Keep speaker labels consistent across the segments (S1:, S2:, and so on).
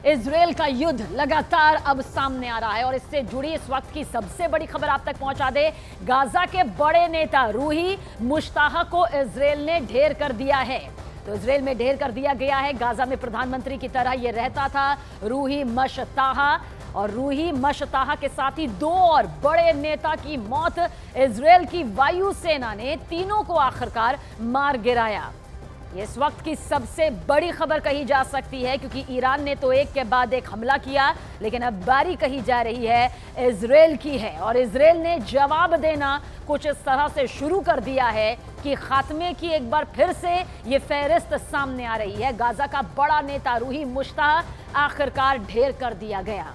S1: Israel का युद्ध लगातार अब सामने आ रहा है और इससे जुड़ी इस वक्त की सबसे बड़ी खबर आप तक पहुंचा दे। गाजा के बड़े नेता रूही मुश्ताहा को इजराइल ने ढेर कर दिया है। तो इजराइल में ढेर कर दिया गया है। गाजा में प्रधानमंत्री की तरह यह रहता था रूही मुश्ताहा, और रूही मुश्ताहा के साथ ही दो और बड़े नेता की मौत। इजराइल की वायुसेना ने तीनों को आखिरकार मार गिराया। ये इस वक्त की सबसे बड़ी खबर कही जा सकती है, क्योंकि ईरान ने तो एक के बाद एक हमला किया, लेकिन अब बारी कही जा रही है इजराइल की है। और इजराइल ने जवाब देना कुछ इस तरह से शुरू कर दिया है कि खात्मे की एक बार फिर से ये फहरिस्त सामने आ रही है। गाजा का बड़ा नेता रूही मुश्ताहा आखिरकार ढेर कर दिया गया।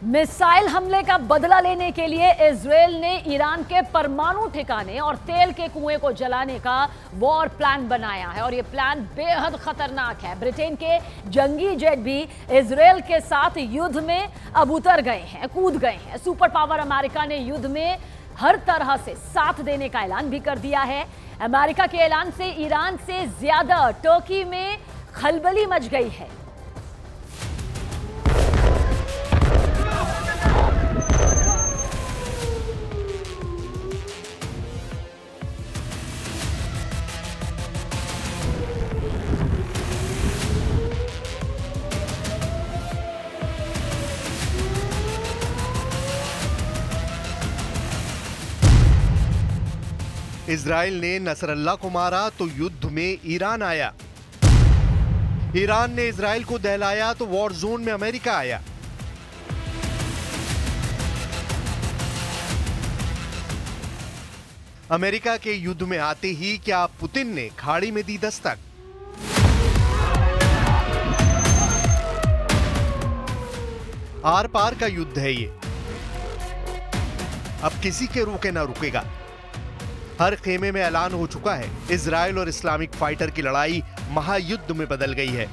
S1: मिसाइल हमले का बदला लेने के लिए इजराइल ने ईरान के परमाणु ठिकाने और तेल के कुएं को जलाने का वॉर प्लान बनाया है, और यह प्लान बेहद खतरनाक है। ब्रिटेन के जंगी जेट भी इजराइल के साथ युद्ध में अब उतर गए हैं, कूद गए हैं। सुपर पावर अमेरिका ने युद्ध में हर तरह से साथ देने का ऐलान भी कर दिया है। अमेरिका के ऐलान से ईरान से ज्यादा टर्की में खलबली मच गई है।
S2: इजराइल ने नसरल्ला को मारा तो युद्ध में ईरान आया। ईरान ने इजराइल को दहलाया तो वॉर जोन में अमेरिका आया। अमेरिका के युद्ध में आते ही क्या पुतिन ने खाड़ी में दी दस्तक। आर पार का युद्ध है ये, अब किसी के रोके ना रुकेगा। हर खेमे में ऐलान हो चुका है, इजराइल और इस्लामिक फाइटर की लड़ाई महायुद्ध में बदल गई है।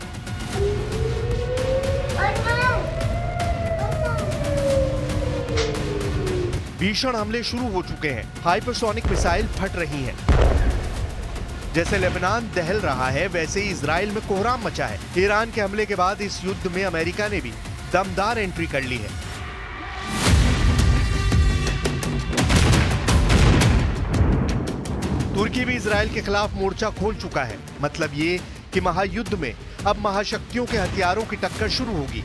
S2: भीषण हमले शुरू हो चुके हैं। हाइपरसोनिक मिसाइल फट रही हैं। जैसे लेबनान दहल रहा है, वैसे ही इजराइल में कोहराम मचा है। ईरान के हमले के बाद इस युद्ध में अमेरिका ने भी दमदार एंट्री कर ली है। तुर्की भी इजराइल के खिलाफ मोर्चा खोल चुका है। मतलब ये कि महायुद्ध में अब महाशक्तियों के हथियारों की टक्कर शुरू होगी।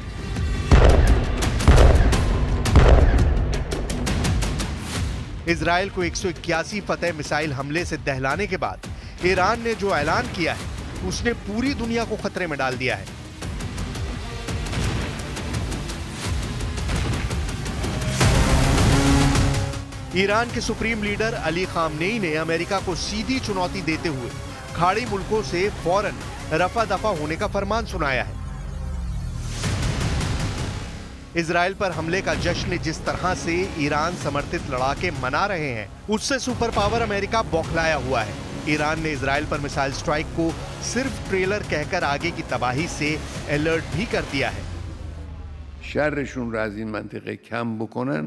S2: इजराइल को 181 फतेह मिसाइल हमले से दहलाने के बाद ईरान ने जो ऐलान किया है, उसने पूरी दुनिया को खतरे में डाल दिया है। ईरान के सुप्रीम लीडर अली खामनेई ने अमेरिका को सीधी चुनौती देते हुए खाड़ी मुल्कों से फौरन रफा दफा होने का फरमान सुनाया है। इजराइल पर हमले का जश्न जिस तरह से ईरान समर्थित लड़ाके मना रहे हैं, उससे सुपर पावर अमेरिका बौखलाया हुआ है। ईरान ने इजराइल पर मिसाइल स्ट्राइक को सिर्फ ट्रेलर कहकर आगे की तबाही से अलर्ट भी कर दिया है।
S3: शर्रशुन रा az in mantiqe kam bkonan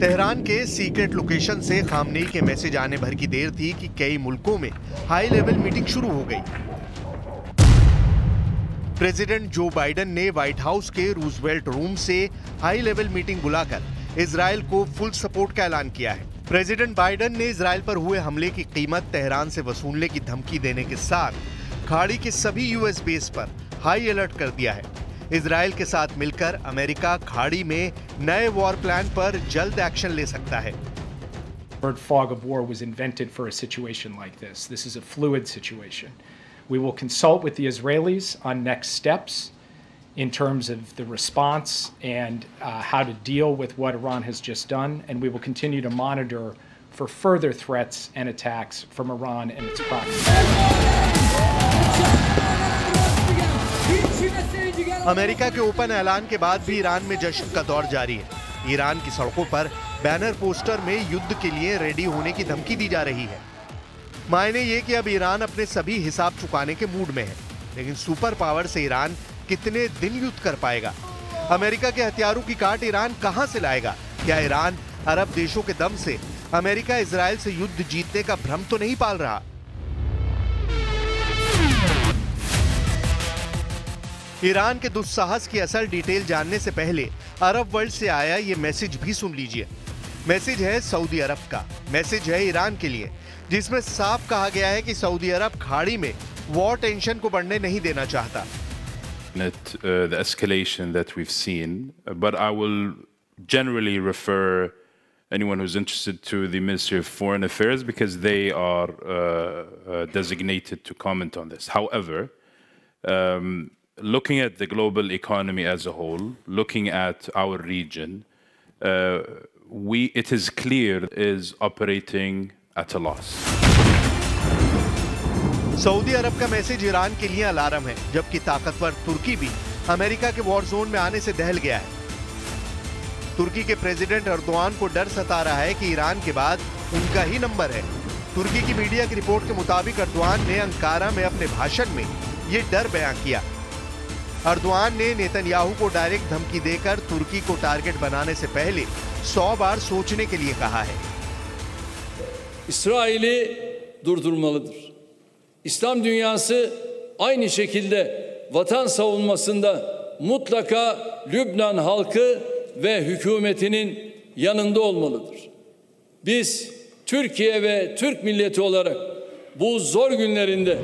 S2: Tehran के सीक्रेट लोकेशन से खामनेई के मैसेज आने भर की देर थी कि कई मुल्कों में हाई लेवल मीटिंग शुरू हो गई। प्रेसिडेंट जो बाइडेन ने व्हाइट हाउस के रूजवेल्ट रूम से हाई लेवल मीटिंग बुलाकर इजराइल को फुल सपोर्ट का ऐलान किया है। प्रेसिडेंट बाइडेन ने इजराइल पर हुए हमले की कीमत तेहरान से वसूलने की धमकी देने के साथ खाड़ी के सभी यूएस बेस पर हाई अलर्ट कर दिया है। इजराइल के साथ मिलकर अमेरिका खाड़ी में नए वॉर प्लान पर जल्द एक्शन ले सकता है।
S4: Word fog of war was invented for a situation like this. This is a fluid situation. We will consult with the Israelis on next steps in terms of the response and how to deal with what Iran has just done, and we will continue to monitor for further threats and attacks from Iran and its proxies.
S2: America के open ऐलान के बाद भी Iran में जश्न का दौर जारी है। ईरान की सड़कों पर बैनर पोस्टर में युद्ध के लिए रेडी होने की धमकी दी जा रही है। मायने ये कि अब ईरान अपने सभी हिसाब चुकाने के मूड में है, लेकिन सुपर पावर से ईरान कितने दिन युद्ध कर पाएगा? अमेरिका के हथियारों की काट ईरान कहां से लाएगा? क्या ईरान अरब देशों के दम से अमेरिका इजराइल से युद्ध जीतने का भ्रम तो नहीं पाल रहा? ईरान के दुस्साहस की असल डिटेल जानने से पहले अरब वर्ल्ड से आया ये मैसेज भी सुन लीजिए। मैसेज है सऊदी अरब का, मैसेज है ईरान के लिए, जिसमें साफ कहा गया है कि सऊदी अरब खाड़ी में वॉर टेंशन को बढ़ने नहीं देना चाहता।
S5: The escalation that we've seen, but I will generally refer anyone who's interested to the Ministry of Foreign Affairs because they are designated to comment on this. However, looking at the global economy as a whole, looking at our region, it is clear is operating at a loss.
S2: Saudi Arab का message Iran के लिए alarm है, जबकि ताकतवर तुर्की भी America के war zone में आने से दहल गया है। तुर्की के प्रेसिडेंट अर्दोआन को डर सता रहा है कि ईरान के बाद उनका ही नंबर है। तुर्की की मीडिया की रिपोर्ट के मुताबिक अर्दोआन ने अंकारा में अपने भाषण में ये डर बयां किया। अर्दोआन ने नेतन्याहू को डायरेक्ट धमकी देकर तुर्की को टारगेट बनाने से पहले 100 बार सोचने के लिए कहा है।
S6: İsrail'i durdurmalıdır. İslam dünyası aynı şekilde vatan savunmasında mutlaka Lübnan halkı ve hükümetinin yanında olmalıdır. Biz Türkiye ve Türk milleti olarak bu zor günlerinde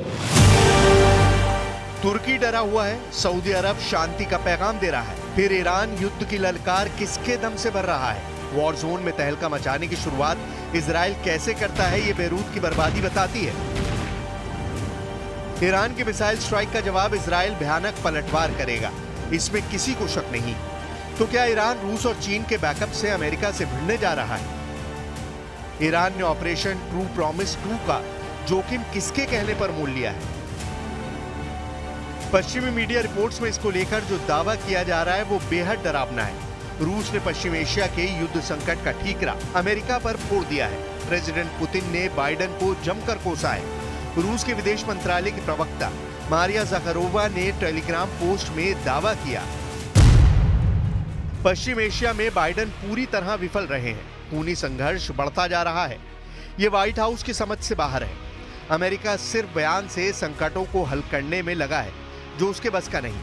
S2: तुर्की डरा हुआ है, सऊदी अरब शांति का पैगाम दे रहा है, फिर ईरान युद्ध की ललकार किसके दम से भर रहा है? वॉर जोन में तहलका मचाने की शुरुआत इजराइल कैसे करता है, ये बेरूत की बर्बादी बताती है। ईरान के मिसाइल स्ट्राइक का जवाब इजराइल भयानक पलटवार करेगा, इसमें किसी को शक नहीं। तो क्या ईरान रूस और चीन के बैकअप से अमेरिका से भिड़ने जा रहा है? ईरान ने ऑपरेशन ट्रू प्रॉमिस 2 का जोखिम किसके कहने पर मोल लिया है? पश्चिमी मीडिया रिपोर्ट्स में इसको लेकर जो दावा किया जा रहा है वो बेहद डरावना है। रूस ने पश्चिम एशिया के युद्ध संकट का ठीकरा अमेरिका पर फोड़ दिया है। प्रेसिडेंट पुतिन ने बाइडेन को जमकर कोसा है। रूस के विदेश मंत्रालय की प्रवक्ता मारिया ज़खारोवा ने टेलीग्राम पोस्ट में दावा किया, पश्चिम एशिया में बाइडेन पूरी तरह विफल रहे हैं, खूनी संघर्ष बढ़ता जा रहा है। ये व्हाइट हाउस की समझ से बाहर है। अमेरिका सिर्फ बयान से संकटों को हल करने में लगा है, जो उसके बस का नहीं।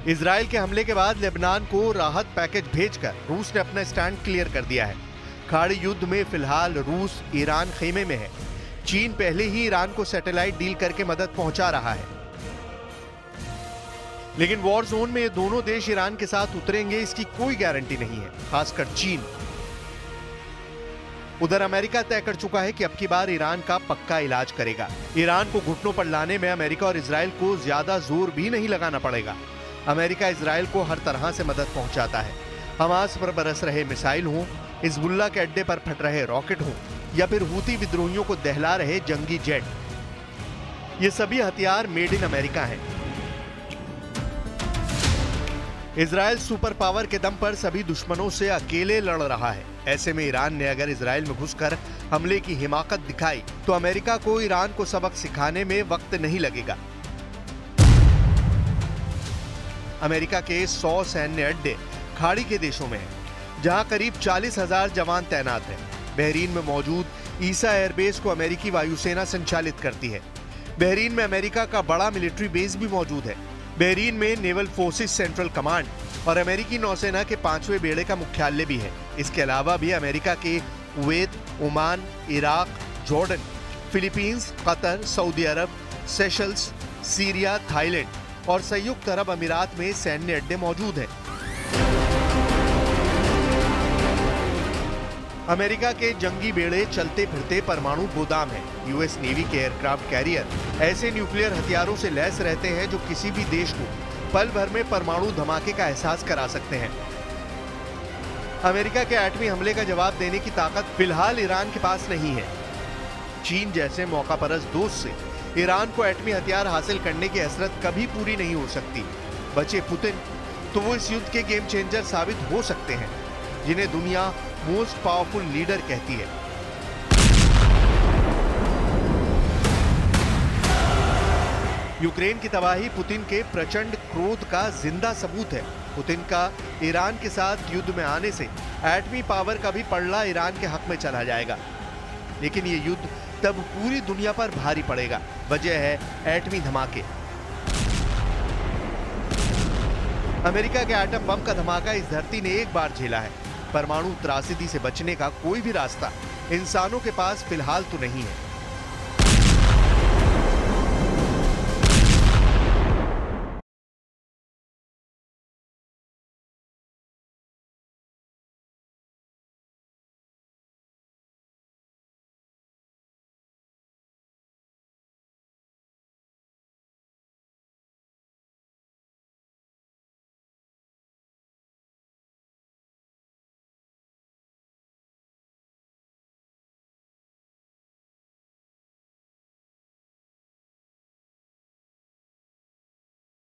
S2: इजराइल के हमले के बाद लेबनान को राहत पैकेज भेजकर रूस ने अपना स्टैंड क्लियर कर दिया है। खाड़ी युद्ध में फिलहाल रूस ईरान खेमे में है। चीन पहले ही ईरान को सैटेलाइट डील करके मदद पहुंचा रहा है, लेकिन वॉर जोन में ये दोनों देश ईरान के साथ उतरेंगे इसकी कोई गारंटी नहीं है, खासकर चीन। उधर अमेरिका तय कर चुका है कि अब की बार ईरान का पक्का इलाज करेगा। ईरान को घुटनों पर लाने में अमेरिका और इजराइल को ज्यादा जोर भी नहीं लगाना पड़ेगा। अमेरिका इजराइल को हर तरह से मदद पहुंचाता है। हमास पर बरस रहे मिसाइल हों, हिजबुल्लाह के अड्डे पर फट रहे रॉकेट हों, या फिर हूती विद्रोहियों को दहला रहे जंगी जेट, ये सभी हथियार मेड इन अमेरिका हैं। इजराइल सुपर पावर के दम पर सभी दुश्मनों से अकेले लड़ रहा है। ऐसे में ईरान ने अगर इजराइल में घुसकर हमले की हिमाकत दिखाई तो अमेरिका को ईरान को सबक सिखाने में वक्त नहीं लगेगा। अमेरिका के 100 सैन्य अड्डे खाड़ी के देशों में हैं, जहां करीब 40,000 जवान तैनात हैं। बहरीन में मौजूद ईसा एयरबेस को अमेरिकी वायुसेना संचालित करती है। बहरीन में अमेरिका का बड़ा मिलिट्री बेस भी मौजूद है। बहरीन में नेवल फोर्सेस सेंट्रल कमांड और अमेरिकी नौसेना के 5वें बेड़े का मुख्यालय भी है। इसके अलावा भी अमेरिका के Kuwait, Oman, Iraq, Jordan, Philippines, Qatar, Saudi Arab, Seychelles, Syria, Thailand और संयुक्त अरब अमीरात में सैन्य अड्डे मौजूद हैं। अमेरिका के जंगी बेड़े चलते फिरते परमाणु गोदाम है। यूएस नेवी के एयरक्राफ्ट कैरियर ऐसे न्यूक्लियर हथियारों से लैस रहते हैं जो किसी भी देश को पल भर में परमाणु धमाके का एहसास करा सकते हैं। अमेरिका के एटमी हमले का जवाब देने की ताकत फिलहाल ईरान के पास नहीं है। चीन जैसे मौकापरस्त दोस्त से ईरान को एटमी हथियार हासिल करने की हसरत कभी पूरी नहीं हो सकती। बचे पुतिन तो वो इस युद्ध के गेम चेंजर साबित हो सकते हैं, जिन्हें दुनिया मोस्ट पावरफुल लीडर कहती है। यूक्रेन की तबाही पुतिन के प्रचंड क्रोध का जिंदा सबूत है। पुतिन का ईरान के साथ युद्ध में आने से एटमी पावर का भी पलड़ा ईरान के हक में चला जाएगा, लेकिन ये युद्ध तब पूरी दुनिया पर भारी पड़ेगा। वजह है एटमी धमाके। अमेरिका के एटम बम का धमाका इस धरती ने एक बार झेला है। परमाणु त्रासदी से बचने का कोई भी रास्ता इंसानों के पास फिलहाल तो नहीं है।